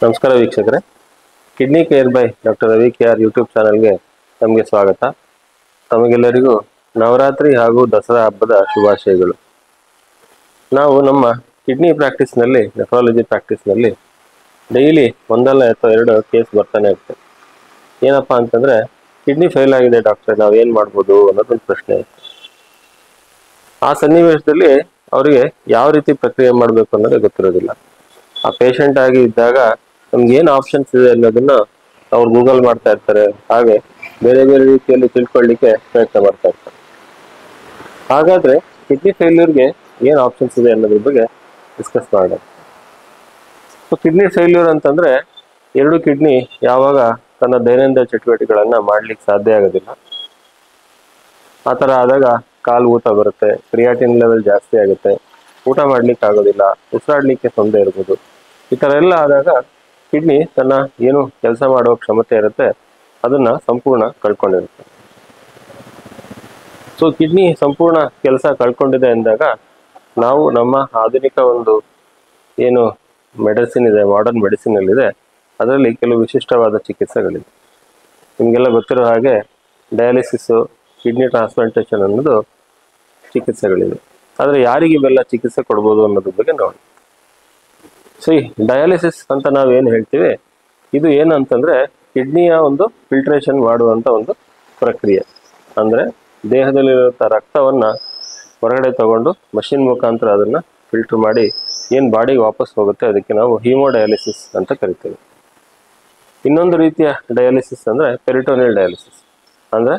ನಮಸ್ಕಾರ ವೀಕ್ಷಕರೇ, kidney care by doctor Ravi KR YouTube ಚಾನಲ್ಗೆ ತಮಗೆ ಸ್ವಾಗತ. ತಮಗೆಲ್ಲರಿಗೂ ನವರಾತ್ರಿ ಹಾಗೂ ದಸರಾ ಹಬ್ಬದ ಶುಭಾಶಯಗಳು. ನಾವು ನಮ್ಮ ಕಿಡ್ನಿ ಪ್ರಾಕ್ಟೀಸ್ನಲ್ಲಿ, ನೆಫ್ರಾಲಜಿ ಪ್ರಾಕ್ಟೀಸ್ನಲ್ಲಿ ಡೈಲಿ ಒಂದಲ್ಲ ಅಥವಾ ಎರಡು ಕೇಸ್ ಬರ್ತಾನೆ ಇರುತ್ತೆ. ಏನಪ್ಪಾ ಅಂತಂದ್ರೆ, ಕಿಡ್ನಿ ಫೇಲ್ ಆಗಿದೆ ಡಾಕ್ಟರ್, ನಾವೇನು ಮಾಡ್ಬೋದು ಅನ್ನೋದೊಂದು ಪ್ರಶ್ನೆ ಇರುತ್ತೆ. ಆ ಸನ್ನಿವೇಶದಲ್ಲಿ ಅವರಿಗೆ ಯಾವ ರೀತಿ ಪ್ರಕ್ರಿಯೆ ಮಾಡಬೇಕು ಅನ್ನೋದೇ ಗೊತ್ತಿರೋದಿಲ್ಲ. ಆ ಪೇಷಂಟ್ ಆಗಿ ಇದ್ದಾಗ ನಮ್ಗೆ ಏನು ಆಪ್ಷನ್ಸ್ ಇದೆ ಅನ್ನೋದನ್ನ ಅವ್ರು ಗೂಗಲ್ ಮಾಡ್ತಾ ಇರ್ತಾರೆ, ಹಾಗೆ ಬೇರೆ ಬೇರೆ ರೀತಿಯಲ್ಲಿ ತಿಳ್ಕೊಳ್ಳಿಕ್ಕೆ ಪ್ರಯತ್ನ ಮಾಡ್ತಾ ಇರ್ತಾರೆ. ಹಾಗಾದ್ರೆ ಕಿಡ್ನಿ ಫೇಲ್ಯೂರ್ಗೆ ಏನು ಆಪ್ಷನ್ಸ್ ಇದೆ ಅನ್ನೋದ್ರ ಬಗ್ಗೆ ಡಿಸ್ಕಸ್ ಮಾಡೋಣ. ಸೊ ಕಿಡ್ನಿ ಫೇಲ್ಯೂರ್ ಅಂತಂದ್ರೆ ಎರಡು ಕಿಡ್ನಿ ಯಾವಾಗ ತನ್ನ ದೈನಂದಿನ ಚಟುವಟಿಕೆಗಳನ್ನ ಮಾಡ್ಲಿಕ್ಕೆ ಸಾಧ್ಯ ಆಗೋದಿಲ್ಲ. ಆ ಥರ ಆದಾಗ ಕಾಲು ಊತ ಬರುತ್ತೆ, ಕ್ರಿಯಾಟಿನ್ ಲೆವೆಲ್ ಜಾಸ್ತಿ ಆಗುತ್ತೆ, ಊಟ ಮಾಡ್ಲಿಕ್ಕೆ ಆಗೋದಿಲ್ಲ, ಉಸಿರಾಡ್ಲಿಕ್ಕೆ ತೊಂದರೆ ಇರ್ಬೋದು. ಈ ಥರ ಎಲ್ಲ ಆದಾಗ ಕಿಡ್ನಿ ತನ್ನ ಏನು ಕೆಲಸ ಮಾಡುವ ಕ್ಷಮತೆ ಇರುತ್ತೆ ಅದನ್ನ ಸಂಪೂರ್ಣ ಕಳ್ಕೊಂಡಿರುತ್ತೆ. ಸೊ ಕಿಡ್ನಿ ಸಂಪೂರ್ಣ ಕೆಲಸ ಕಳ್ಕೊಂಡಿದೆ ಅಂದಾಗ ನಾವು ನಮ್ಮ ಆಧುನಿಕ ಒಂದು ಏನು ಮೆಡಿಸಿನ್ ಇದೆ, ಮಾಡರ್ನ್ ಮೆಡಿಸಿನ್ ಅಲ್ಲಿದೆ, ಅದರಲ್ಲಿ ಕೆಲವು ವಿಶಿಷ್ಟವಾದ ಚಿಕಿತ್ಸೆಗಳಿದೆ. ನಿಮಗೆಲ್ಲ ಗೊತ್ತಿರೋ ಹಾಗೆ ಡಯಾಲಿಸಿಸ್, ಕಿಡ್ನಿ ಟ್ರಾನ್ಸ್ಪ್ಲಾಂಟೇಷನ್ ಅನ್ನೋದು ಚಿಕಿತ್ಸೆಗಳಿದೆ. ಆದರೆ ಯಾರಿಗೆ ಇವೆಲ್ಲ ಚಿಕಿತ್ಸೆ ಕೊಡ್ಬೋದು ಅನ್ನೋದ್ರ ಬಗ್ಗೆ ನೋಡಿ. ಸೊ ಈ ಡಯಾಲಿಸಿಸ್ ಅಂತ ನಾವೇನು ಹೇಳ್ತೀವಿ, ಇದು ಏನಂತಂದ್ರೆ ಕಿಡ್ನಿಯ ಒಂದು ಫಿಲ್ಟ್ರೇಷನ್ ಮಾಡುವಂತ ಒಂದು ಪ್ರಕ್ರಿಯೆ. ಅಂದ್ರೆ ದೇಹದಲ್ಲಿರುವಂಥ ರಕ್ತವನ್ನ ಹೊರಗಡೆ ತಗೊಂಡು ಮಷಿನ್ ಮುಖಾಂತರ ಅದನ್ನ ಫಿಲ್ಟರ್ ಮಾಡಿ ಏನು ಬಾಡಿಗೆ ವಾಪಸ್ ಹೋಗುತ್ತೆ ಅದಕ್ಕೆ ನಾವು ಹೀಮೋಡಯಾಲಿಸಿಸ್ ಅಂತ ಕರಿತೀವಿ. ಇನ್ನೊಂದು ರೀತಿಯ ಡಯಾಲಿಸಿಸ್ ಅಂದ್ರೆ ಪೆರಿಟೋನಿಯಲ್ ಡಯಾಲಿಸಿಸ್. ಅಂದ್ರೆ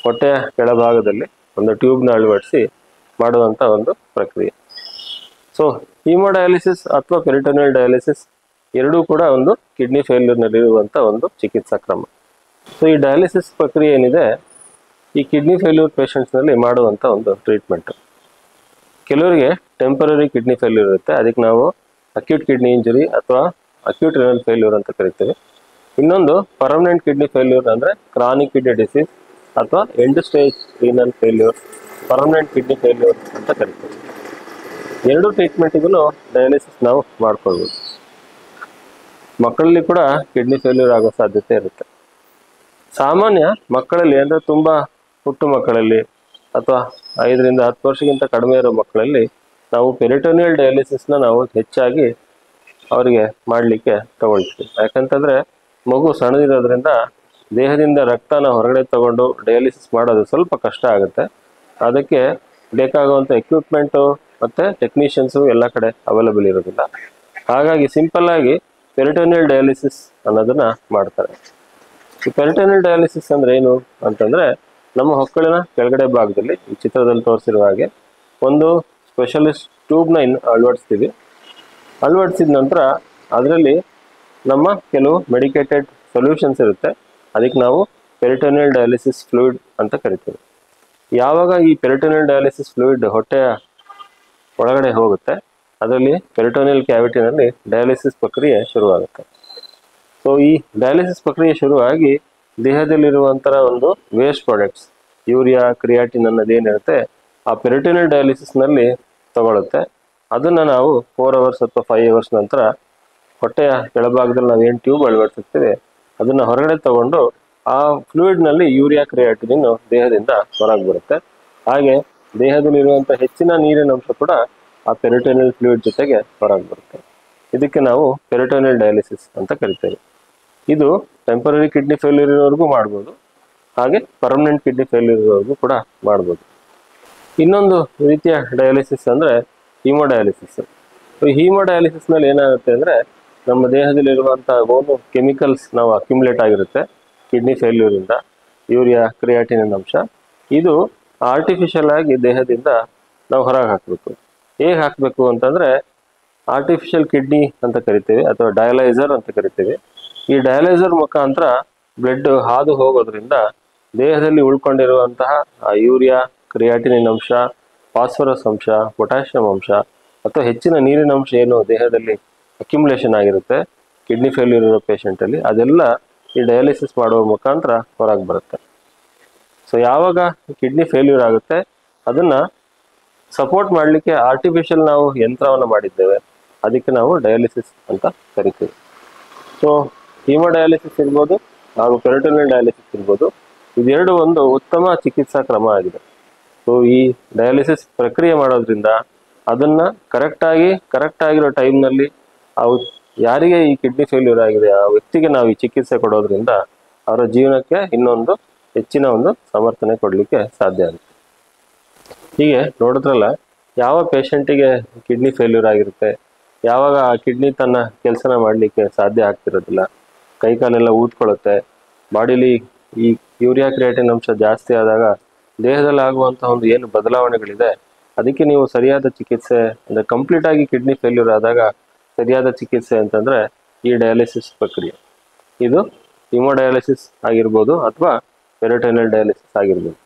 ಹೊಟ್ಟೆಯ ಕೆಳಭಾಗದಲ್ಲಿ ಒಂದು ಟ್ಯೂಬ್ನ ಅಳವಡಿಸಿ ಮಾಡುವಂತ ಒಂದು ಪ್ರಕ್ರಿಯೆ. ಸೊ ಹೀಮೋಡಯಾಲಿಸಿಸ್ ಅಥವಾ ಪೆರಿಟೋನಿಯಲ್ ಡಯಾಲಿಸಿಸ್ ಎರಡೂ ಕೂಡ ಒಂದು ಕಿಡ್ನಿ ಫೇಲ್ಯೂರ್ನಲ್ಲಿರುವಂಥ ಒಂದು ಚಿಕಿತ್ಸಾ ಕ್ರಮ. ಸೊ ಈ ಡಯಾಲಿಸಿಸ್ ಪ್ರಕ್ರಿಯೆ ಏನಿದೆ, ಈ ಕಿಡ್ನಿ ಫೇಲ್ಯೂರ್ ಪೇಷಂಟ್ಸ್ನಲ್ಲಿ ಮಾಡುವಂಥ ಒಂದು ಟ್ರೀಟ್ಮೆಂಟ್. ಕೆಲವರಿಗೆ ಟೆಂಪರರಿ ಕಿಡ್ನಿ ಫೇಲ್ಯೂರ್ ಇರುತ್ತೆ, ಅದಕ್ಕೆ ನಾವು ಅಕ್ಯೂಟ್ ಕಿಡ್ನಿ ಇಂಜುರಿ ಅಥವಾ ಅಕ್ಯೂಟ್ ರಿನಲ್ ಫೇಲ್ಯೂರ್ ಅಂತ ಕರಿತೀವಿ. ಇನ್ನೊಂದು ಪರ್ಮನೆಂಟ್ ಕಿಡ್ನಿ ಫೇಲ್ಯೂರ್ ಅಂದರೆ ಕ್ರಾನಿಕ್ ಕಿಡ್ನಿ ಡಿಸೀಸ್ ಅಥವಾ end stage renal failure, permanent kidney failure ಅಂತ ಕರಿತೀವಿ. ಎರಡು ಟ್ರೀಟ್ಮೆಂಟಿಗೂ ಡಯಾಲಿಸಿಸ್ ನಾವು ಮಾಡ್ಕೊಳ್ಬೋದು. ಮಕ್ಕಳಲ್ಲಿ ಕೂಡ ಕಿಡ್ನಿ ಫೇಲ್ಯೂರ್ ಆಗೋ ಸಾಧ್ಯತೆ ಇರುತ್ತೆ. ಸಾಮಾನ್ಯ ಮಕ್ಕಳಲ್ಲಿ ಅಂದರೆ ತುಂಬಾ ಹುಟ್ಟು ಮಕ್ಕಳಲ್ಲಿ ಅಥವಾ 5ರಿಂದ 10 ವರ್ಷಕ್ಕಿಂತ ಕಡಿಮೆ ಇರೋ ಮಕ್ಕಳಲ್ಲಿ ನಾವು ಪೆರಿಟೋನಿಯಲ್ ಡಯಾಲಿಸಿಸ್ನ ನಾವು ಹೆಚ್ಚಾಗಿ ಅವರಿಗೆ ಮಾಡಲಿಕ್ಕೆ ತಗೊಳ್ತೀವಿ. ಯಾಕಂತಂದ್ರೆ ಮಗು ಸಣ್ಣದಿರೋದ್ರಿಂದ ದೇಹದಿಂದ ರಕ್ತನ ಹೊರಗಡೆ ತಗೊಂಡು ಡಯಾಲಿಸಿಸ್ ಮಾಡೋದು ಸ್ವಲ್ಪ ಕಷ್ಟ ಆಗುತ್ತೆ. ಅದಕ್ಕೆ ಬೇಕಾಗುವಂಥ ಎಕ್ವಿಪ್ಮೆಂಟು ಮತ್ತೆ ಟೆಕ್ನಿಷಿಯನ್ಸು ಎಲ್ಲ ಕಡೆ ಅವೈಲಬಲ್ ಇರೋದಿಲ್ಲ. ಹಾಗಾಗಿ ಸಿಂಪಲ್ ಆಗಿ ಪೆರಿಟೋನಿಯಲ್ ಡಯಾಲಿಸಿಸ್ ಅನ್ನೋದನ್ನ ಮಾಡ್ತಾರೆ. ಈ ಪೆರಿಟೋನಿಯಲ್ ಡಯಾಲಿಸಿಸ್ ಅಂದ್ರೆ ಏನು ಅಂತಂದ್ರೆ, ನಮ್ಮ ಹೊಕ್ಕಳಿನ ಕೆಳಗಡೆ ಭಾಗದಲ್ಲಿ ಈ ಚಿತ್ರದಲ್ಲಿ ತೋರಿಸಿರುವ ಹಾಗೆ ಒಂದು ಸ್ಪೆಷಲಿಸ್ಟ್ ಟ್ಯೂಬ್ನ ಅಳವಡಿಸ್ತೀವಿ. ಅಳವಡಿಸಿದ ನಂತರ ಅದರಲ್ಲಿ ನಮ್ಮ ಕೆಲವು ಮೆಡಿಕೇಟೆಡ್ ಸೊಲ್ಯೂಷನ್ಸ್ ಇರುತ್ತೆ, ಅದಕ್ಕೆ ನಾವು ಪೆರಿಟೋನಿಯಲ್ ಡಯಾಲಿಸಿಸ್ ಫ್ಲೂಯಿಡ್ ಅಂತ ಕರಿತೀವಿ. ಯಾವಾಗ ಈ ಪೆರಿಟೋನಿಯಲ್ ಡಯಾಲಿಸಿಸ್ ಫ್ಲೂಯಿಡ್ ಹೊಟ್ಟೆಯ ಒಳಗಡೆ ಹೋಗುತ್ತೆ, ಅದರಲ್ಲಿ ಪೆರಿಟೋನಿಯಲ್ ಕ್ಯಾವಿಟಿನಲ್ಲಿ ಡಯಾಲಿಸಿಸ್ ಪ್ರಕ್ರಿಯೆ ಶುರುವಾಗುತ್ತೆ. ಸೊ ಈ ಡಯಾಲಿಸಿಸ್ ಪ್ರಕ್ರಿಯೆ ಶುರುವಾಗಿ ದೇಹದಲ್ಲಿರುವಂತಹ ಒಂದು ವೇಸ್ಟ್ ಪ್ರಾಡಕ್ಟ್ಸ್, ಯೂರಿಯಾ, ಕ್ರಿಯಾಟಿನ್ ಅನ್ನೋದೇನಿರುತ್ತೆ ಆ ಪೆರಿಟೋನಿಯಲ್ ಡಯಾಲಿಸಿಸ್ನಲ್ಲಿ ತಗೊಳುತ್ತೆ. ಅದನ್ನು ನಾವು 4 hours ಅಥವಾ 5 hours ನಂತರ ಹೊಟ್ಟೆಯ ಕೆಳಭಾಗದಲ್ಲಿ ನಾವು ಏನು ಟ್ಯೂಬ್ ಅಳವಡಿಸಿರ್ತೀವಿ ಅದನ್ನು ಹೊರಗಡೆ ತಗೊಂಡು ಆ ಫ್ಲೂಯಿಡ್ನಲ್ಲಿ ಯೂರಿಯಾ, ಕ್ರಿಯಾಟಿನ್ ದೇಹದಿಂದ ಹೊರಗೆ ಬರುತ್ತೆ. ಹಾಗೆ ದೇಹದಲ್ಲಿರುವಂಥ ಹೆಚ್ಚಿನ ನೀರಿನ ಅಂಶ ಕೂಡ ಆ ಪೆರಿಟೋನಿಯಲ್ ಫ್ಲೂಯಿಡ್ ಜೊತೆಗೆ ಹೊರಗೆ ಬರುತ್ತೆ. ಇದಕ್ಕೆ ನಾವು ಪೆರಿಟೋನಿಯಲ್ ಡಯಾಲಿಸಿಸ್ ಅಂತ ಕರಿತೇವೆ. ಇದು ಟೆಂಪರರಿ ಕಿಡ್ನಿ ಫೇಲ್ಯೂರ್ ಇರೋವರೆಗೂ ಮಾಡ್ಬೋದು, ಹಾಗೆ ಪರ್ಮನೆಂಟ್ ಕಿಡ್ನಿ ಫೇಲ್ಯೂರ್ ಇರೋವರೆಗೂ ಕೂಡ ಮಾಡ್ಬೋದು. ಇನ್ನೊಂದು ರೀತಿಯ ಡಯಾಲಿಸಿಸ್ ಅಂದರೆ ಹೀಮೋಡಯಾಲಿಸಿಸ್. ಈ ಹೀಮೋಡಯಾಲಿಸಿಸ್ನಲ್ಲಿ ಏನಾಗುತ್ತೆ ಅಂದರೆ, ನಮ್ಮ ದೇಹದಲ್ಲಿರುವಂಥ ಒಂದು ಕೆಮಿಕಲ್ಸ್ ನಾವು ಅಕ್ಯುಮುಲೇಟ್ ಆಗಿರುತ್ತೆ ಕಿಡ್ನಿ ಫೇಲ್ಯೂರಿಂದ, ಯೂರಿಯಾ, ಕ್ರಿಯಾಟಿನ್ ಅಂಶ. ಇದು ಆರ್ಟಿಫಿಷಿಯಲ್ ಆಗಿ ದೇಹದಿಂದ ನಾವು ಹೊರಗೆ ಹಾಕಬೇಕು. ಹೇಗೆ ಹಾಕಬೇಕು ಅಂತಂದರೆ, ಆರ್ಟಿಫಿಷಿಯಲ್ ಕಿಡ್ನಿ ಅಂತ ಕರಿತೀವಿ ಅಥವಾ ಡಯಾಲೈಸರ್ ಅಂತ ಕರಿತೀವಿ. ಈ ಡಯಾಲೈಸರ್ ಮುಖಾಂತರ ಬ್ಲಡ್ ಹಾದು ಹೋಗೋದ್ರಿಂದ ದೇಹದಲ್ಲಿ ಉಳ್ಕೊಂಡಿರುವಂತಹ ಯೂರಿಯಾ, ಕ್ರಿಯಾಟಿನಿನ್ ಅಂಶ, ಫಾಸ್ಫರಸ್ ಅಂಶ, ಪೊಟ್ಯಾಷಿಯಂ ಅಂಶ ಅಥವಾ ಹೆಚ್ಚಿನ ನೀರಿನ ಅಂಶ ಏನು ದೇಹದಲ್ಲಿ ಅಕ್ಯುಮುಲೇಷನ್ ಆಗಿರುತ್ತೆ ಕಿಡ್ನಿ ಫೇಲ್ಯೂರ್ ಇರೋ ಪೇಷಂಟಲ್ಲಿ, ಅದೆಲ್ಲ ಈ ಡಯಾಲಿಸಿಸ್ ಮಾಡುವ ಮುಖಾಂತರ ಹೊರಗೆ ಬರುತ್ತೆ. ಸೊ ಯಾವಾಗ ಕಿಡ್ನಿ ಫೇಲ್ಯೂರ್ ಆಗುತ್ತೆ ಅದನ್ನ ಸಪೋರ್ಟ್ ಮಾಡಲಿಕ್ಕೆ ಆರ್ಟಿಫಿಷಿಯಲ್ ನಾವು ಯಂತ್ರವನ್ನು ಮಾಡಿದ್ದೇವೆ, ಅದಕ್ಕೆ ನಾವು ಡಯಾಲಿಸಿಸ್ ಅಂತ ಕರಿತೀವಿ. ಸೊ ಹಿಮೋಡಯಾಲಿಸಿಸ್ ಇರ್ಬೋದು ಹಾಗೂ ಪೆರಿಟೋನಿಯಲ್ ಡಯಾಲಿಸಿಸ್ ಇರ್ಬೋದು, ಇದೆರಡು ಒಂದು ಉತ್ತಮ ಚಿಕಿತ್ಸಾ ಕ್ರಮ ಆಗಿದೆ. ಸೊ ಈ ಡಯಾಲಿಸಿಸ್ ಪ್ರಕ್ರಿಯೆ ಮಾಡೋದ್ರಿಂದ ಅದನ್ನ ಕರೆಕ್ಟ್ ಆಗಿರೋ ಟೈಮ್ನಲ್ಲಿ ಯಾರಿಗೆ ಈ ಕಿಡ್ನಿ ಫೇಲ್ಯೂರ್ ಆಗಿದೆ ಆ ವ್ಯಕ್ತಿಗೆ ನಾವು ಈ ಚಿಕಿತ್ಸೆ ಕೊಡೋದ್ರಿಂದ ಅವರ ಜೀವನಕ್ಕೆ ಇನ್ನೊಂದು ಹೆಚ್ಚಿನ ಒಂದು ಸಮರ್ಥನೆ ಕೊಡಲಿಕ್ಕೆ ಸಾಧ್ಯ ಆಗುತ್ತೆ. ಹೀಗೆ ನೋಡಿದ್ರಲ್ಲ, ಯಾವ ಪೇಷಂಟಿಗೆ ಕಿಡ್ನಿ ಫೇಲ್ಯೂರ್ ಆಗಿರುತ್ತೆ, ಯಾವಾಗ ಆ ಕಿಡ್ನಿ ತನ್ನ ಕೆಲಸನ ಮಾಡಲಿಕ್ಕೆ ಸಾಧ್ಯ ಆಗ್ತಿರೋದಿಲ್ಲ, ಕೈಕಾಲೆಲ್ಲ ಊದ್ಕೊಳ್ಳುತ್ತೆ, ಬಾಡಿಲಿ ಈ ಯೂರಿಯಾ ಕ್ರಿಯೇಟಿನ್ ಅಂಶ ಜಾಸ್ತಿ ಆದಾಗ ದೇಹದಲ್ಲಿ ಆಗುವಂತಹ ಒಂದು ಏನು ಬದಲಾವಣೆಗಳಿದೆ, ಅದಕ್ಕೆ ನೀವು ಸರಿಯಾದ ಚಿಕಿತ್ಸೆ ಅಂದರೆ ಕಂಪ್ಲೀಟ್ ಆಗಿ ಕಿಡ್ನಿ ಫೇಲ್ಯೂರ್ ಆದಾಗ ಸರಿಯಾದ ಚಿಕಿತ್ಸೆ ಅಂತಂದ್ರೆ ಈ ಡಯಾಲಿಸಿಸ್ ಪ್ರಕ್ರಿಯೆ. ಇದು ಹಿಮೋಡಯಾಲಿಸಿಸ್ ಆಗಿರ್ಬೋದು ಅಥವಾ ಪೆರಿಟೋನಿಯಲ್ ಡಯಾಲಿಸಿಸ್ ಆಗಿರ್ಬೋದು.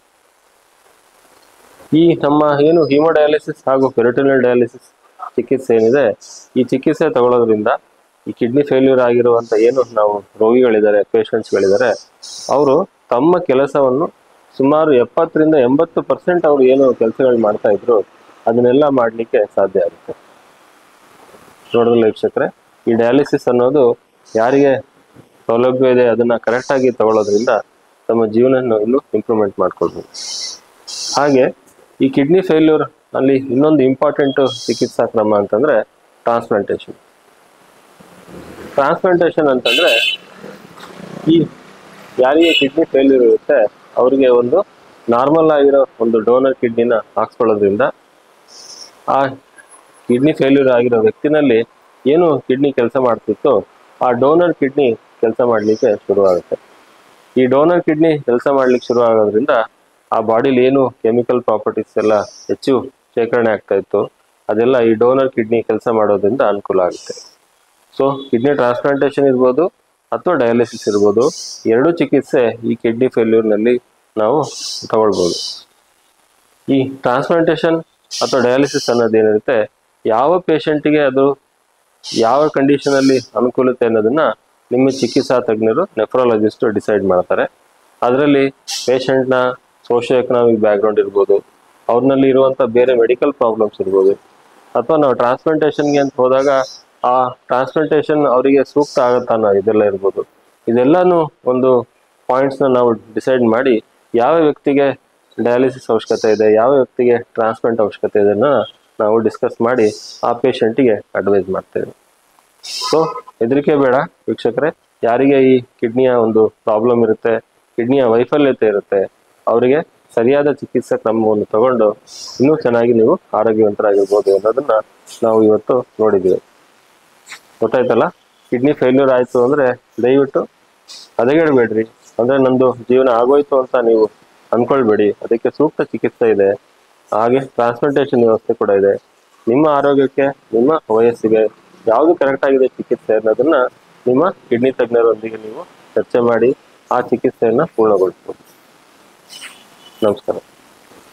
ಈ ನಮ್ಮ ಏನು ಹಿಮೋಡಯಾಲಿಸಿಸ್ ಹಾಗೂ ಪೆರಿಟೋನಿಯಲ್ ಡಯಾಲಿಸಿಸ್ ಚಿಕಿತ್ಸೆ ಏನಿದೆ, ಈ ಚಿಕಿತ್ಸೆ ತಗೊಳ್ಳೋದ್ರಿಂದ ಈ ಕಿಡ್ನಿ ಫೇಲ್ಯೂರ್ ಆಗಿರುವಂತ ಏನು ನಾವು ರೋಗಿಗಳಿದ್ದಾರೆ, ಪೇಷಂಟ್ಸ್ಗಳಿದ್ದಾರೆ, ಅವರು ತಮ್ಮ ಕೆಲಸವನ್ನು ಸುಮಾರು 70-80% ಅವರು ಏನು ಕೆಲಸಗಳು ಮಾಡ್ತಾ ಇದ್ರು ಅದನ್ನೆಲ್ಲ ಮಾಡಲಿಕ್ಕೆ ಸಾಧ್ಯ ಆಗುತ್ತೆ. ನೋಡಿದ್ರಲ್ಲ ವೀಕ್ಷಕರೇ, ಈ ಡಯಾಲಿಸಿಸ್ ಅನ್ನೋದು ಯಾರಿಗೆ ಸೌಲಭ್ಯ ಇದೆ ಅದನ್ನ ಕರೆಕ್ಟಾಗಿ ತಗೊಳ್ಳೋದ್ರಿಂದ ತಮ್ಮ ಜೀವನ ಇನ್ನೂ ಇಂಪ್ರೂವ್ಮೆಂಟ್ ಮಾಡ್ಕೊಳ್ಬೋದು. ಹಾಗೆ ಈ ಕಿಡ್ನಿ ಫೇಲ್ಯೂರ್ ಅಲ್ಲಿ ಇನ್ನೊಂದು ಇಂಪಾರ್ಟೆಂಟ್ ಚಿಕಿತ್ಸಾ ಕ್ರಮ ಅಂತಂದ್ರೆ ಟ್ರಾನ್ಸ್ಪ್ಲಾಂಟೇಶನ್. ಟ್ರಾನ್ಸ್ಪ್ಲಾಂಟೇಶನ್ ಅಂತಂದ್ರೆ ಈ ಯಾರಿಗೆ ಕಿಡ್ನಿ ಫೇಲ್ಯೂರ್ ಇರುತ್ತೆ ಅವರಿಗೆ ಒಂದು ನಾರ್ಮಲ್ ಆಗಿರೋ ಒಂದು ಡೋನರ್ ಕಿಡ್ನಿನ ಹಾಕ್ಸ್ಕೊಳ್ಳೋದ್ರಿಂದ ಆ ಕಿಡ್ನಿ ಫೇಲ್ಯೂರ್ ಆಗಿರೋ ವ್ಯಕ್ತಿನಲ್ಲಿ ಏನು ಕಿಡ್ನಿ ಕೆಲಸ ಮಾಡ್ತಿತ್ತು ಆ ಡೋನರ್ ಕಿಡ್ನಿ ಕೆಲಸ ಮಾಡಲಿಕ್ಕೆ ಶುರುವಾಗುತ್ತೆ. ಈ ಡೋನರ್ ಕಿಡ್ನಿ ಕೆಲಸ ಮಾಡ್ಲಿಕ್ಕೆ ಶುರು ಆಗೋದ್ರಿಂದ ಆ ಬಾಡಿಲಿ ಏನು ಕೆಮಿಕಲ್ ಪ್ರಾಪರ್ಟೀಸ್ ಎಲ್ಲ ಹೆಚ್ಚು ಶೇಖರಣೆ ಆಗ್ತಾ ಇತ್ತು ಅದೆಲ್ಲ ಈ ಡೋನರ್ ಕಿಡ್ನಿ ಕೆಲಸ ಮಾಡೋದ್ರಿಂದ ಅನುಕೂಲ ಆಗುತ್ತೆ. ಸೊ ಕಿಡ್ನಿ ಟ್ರಾನ್ಸ್ಪ್ಲಾಂಟೇಶನ್ ಇರ್ಬೋದು ಅಥವಾ ಡಯಾಲಿಸಿಸ್ ಇರ್ಬೋದು, ಎರಡೂ ಚಿಕಿತ್ಸೆ ಈ ಕಿಡ್ನಿ ಫೇಲ್ಯೂರ್ನಲ್ಲಿ ನಾವು ತಗೊಳ್ಬೋದು. ಈ ಟ್ರಾನ್ಸ್ಪ್ಲಾಂಟೇಶನ್ ಅಥವಾ ಡಯಾಲಿಸಿಸ್ ಅನ್ನೋದೇನಿರುತ್ತೆ, ಯಾವ ಪೇಷಂಟಿಗೆ ಅದು ಯಾವ ಕಂಡೀಷನಲ್ಲಿ ಅನುಕೂಲತೆ ಅನ್ನೋದನ್ನ ನಿಮ್ಮ ಚಿಕಿತ್ಸಾ ತಜ್ಞರು ನೆಫ್ರಾಲಜಿಸ್ಟ್ ಡಿಸೈಡ್ ಮಾಡ್ತಾರೆ. ಅದರಲ್ಲಿ ಪೇಷಂಟ್ನ ಸೋಷಿಯೋ ಎಕನಾಮಿಕ್ ಬ್ಯಾಕ್ಗ್ರೌಂಡ್ ಇರ್ಬೋದು, ಅವ್ರನಲ್ಲಿ ಇರುವಂಥ ಬೇರೆ ಮೆಡಿಕಲ್ ಪ್ರಾಬ್ಲಮ್ಸ್ ಇರ್ಬೋದು, ಅಥವಾ ನಾವು ಟ್ರಾನ್ಸ್ಪ್ಲಾಂಟೇಶನ್ಗೆ ಅಂತ ಹೋದಾಗ ಆ ಟ್ರಾನ್ಸ್ಪ್ಲಾಂಟೇಶನ್ ಅವರಿಗೆ ಸೂಕ್ತ ಆಗುತ್ತಾ ಅನ್ನೋ ಇದೆಲ್ಲ ಇರ್ಬೋದು. ಇದೆಲ್ಲಾನು ಒಂದು ಪಾಯಿಂಟ್ಸ್ನ ನಾವು ಡಿಸೈಡ್ ಮಾಡಿ ಯಾವ ವ್ಯಕ್ತಿಗೆ ಡಯಾಲಿಸಿಸ್ ಅವಶ್ಯಕತೆ ಇದೆ, ಯಾವ ವ್ಯಕ್ತಿಗೆ ಟ್ರಾನ್ಸ್ಪ್ಲಾಂಟ್ ಅವಶ್ಯಕತೆ ಇದೆ ನಾವು ಡಿಸ್ಕಸ್ ಮಾಡಿ ಆ ಪೇಷಂಟಿಗೆ ಅಡ್ವೈಸ್ ಮಾಡ್ತೇವೆ. ಸೊ ಹೆದರಿಕೆ ಬೇಡ ವೀಕ್ಷಕರೇ, ಯಾರಿಗೆ ಈ ಕಿಡ್ನಿಯ ಒಂದು ಪ್ರಾಬ್ಲಮ್ ಇರುತ್ತೆ, ಕಿಡ್ನಿಯ ವೈಫಲ್ಯತೆ ಇರುತ್ತೆ, ಅವರಿಗೆ ಸರಿಯಾದ ಚಿಕಿತ್ಸಾ ಕ್ರಮವನ್ನು ತಗೊಂಡು ಇನ್ನೂ ಚೆನ್ನಾಗಿ ನೀವು ಆರೋಗ್ಯವಂತರಾಗಿರ್ಬೋದು ಅನ್ನೋದನ್ನ ನಾವು ಇವತ್ತು ನೋಡಿದ್ದೀವಿ. ಗೊತ್ತಾಯ್ತಲ್ಲ, ಕಿಡ್ನಿ ಫೇಲ್ಯೂರ್ ಆಯಿತು ಅಂದರೆ ದಯವಿಟ್ಟು ಹದಗೆಡಬೇಡ್ರಿ, ಅಂದರೆ ನಂದು ಜೀವನ ಆಗೋಯ್ತು ಅಂತ ನೀವು ಅಂದ್ಕೊಳ್ಬೇಡಿ. ಅದಕ್ಕೆ ಸೂಕ್ತ ಚಿಕಿತ್ಸೆ ಇದೆ, ಹಾಗೆ ಟ್ರಾನ್ಸ್ಪ್ಲಾಂಟೇಶನ್ ವ್ಯವಸ್ಥೆ ಕೂಡ ಇದೆ. ನಿಮ್ಮ ಆರೋಗ್ಯಕ್ಕೆ, ನಿಮ್ಮ ವಯಸ್ಸಿಗೆ ಯಾವುದು ಕರೆಕ್ಟ್ ಆಗಿದೆ ಚಿಕಿತ್ಸೆ ಅನ್ನೋದನ್ನ ನಿಮ್ಮ ಕಿಡ್ನಿ ತಜ್ಞರೊಂದಿಗೆ ನೀವು ಚರ್ಚೆ ಮಾಡಿ ಆ ಚಿಕಿತ್ಸೆಯನ್ನು ಪೂರ್ಣಗೊಳಿಸ್ಬೋದು. ನಮಸ್ಕಾರ.